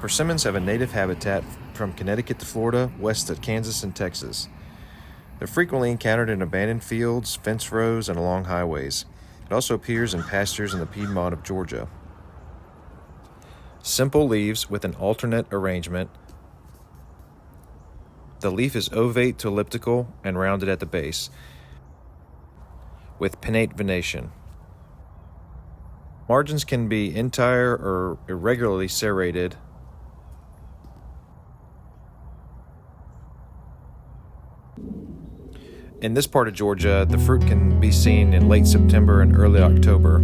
Persimmons have a native habitat from Connecticut to Florida, west to Kansas and Texas. They're frequently encountered in abandoned fields, fence rows, and along highways. It also appears in pastures in the Piedmont of Georgia. Simple leaves with an alternate arrangement. The leaf is ovate to elliptical and rounded at the base, with pinnate venation. Margins can be entire or irregularly serrated. In this part of Georgia, the fruit can be seen in late September and early October.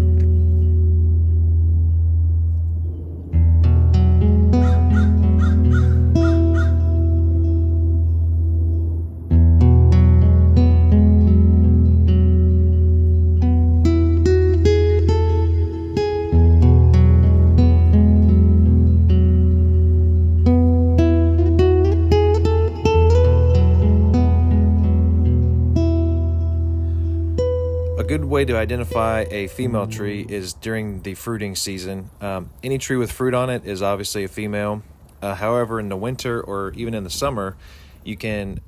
A good way to identify a female tree is during the fruiting season. Any tree with fruit on it is obviously a female. However, in the winter or even in the summer, you can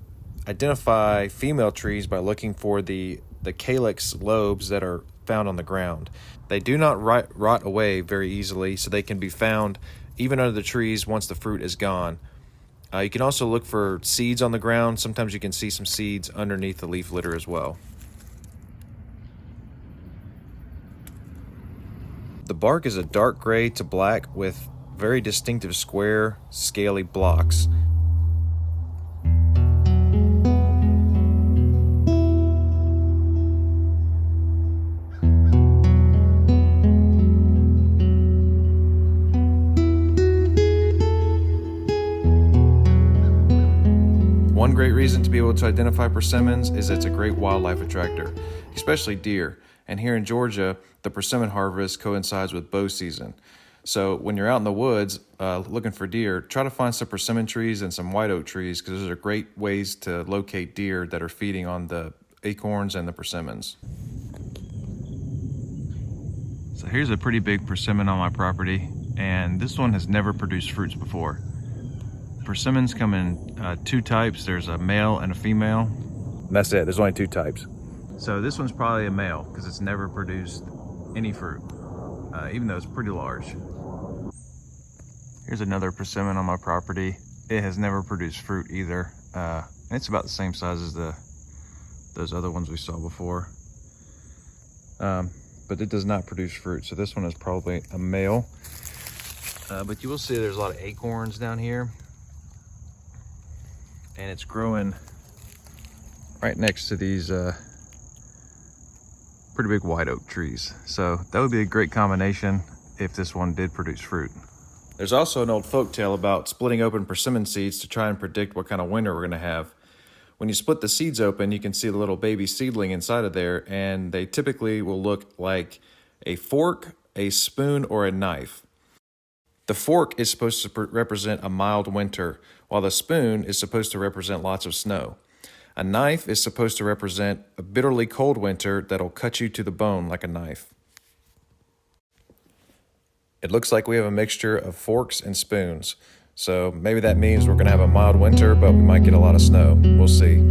identify female trees by looking for the calyx lobes that are found on the ground. They do not rot away very easily, so they can be found even under the trees once the fruit is gone. You can also look for seeds on the ground. Sometimes you can see some seeds underneath the leaf litter as well. The bark is a dark gray to black with very distinctive square, scaly blocks. One great reason to be able to identify persimmons is it's a great wildlife attractor, especially deer. And here in Georgia, the persimmon harvest coincides with bow season. So when you're out in the woods looking for deer, try to find some persimmon trees and some white oak trees, because those are great ways to locate deer that are feeding on the acorns and the persimmons. So here's a pretty big persimmon on my property, and this one has never produced fruits before. Persimmons come in two types. There's a male and a female. And that's it, there's only two types. So this one's probably a male because it's never produced any fruit, even though it's pretty large. Here's another persimmon on my property. It has never produced fruit either. And it's about the same size as those other ones we saw before. But it does not produce fruit. So this one is probably a male. But you will see there's a lot of acorns down here. And it's growing right next to these pretty big white oak trees. So that would be a great combination if this one did produce fruit. There's also an old folk tale about splitting open persimmon seeds to try and predict what kind of winter we're going to have. When you split the seeds open, you can see the little baby seedling inside of there, and they typically will look like a fork, a spoon, or a knife. The fork is supposed to represent a mild winter, while the spoon is supposed to represent lots of snow. A knife is supposed to represent a bitterly cold winter that'll cut you to the bone like a knife. It looks like we have a mixture of forks and spoons. So maybe that means we're going to have a mild winter, but we might get a lot of snow. We'll see.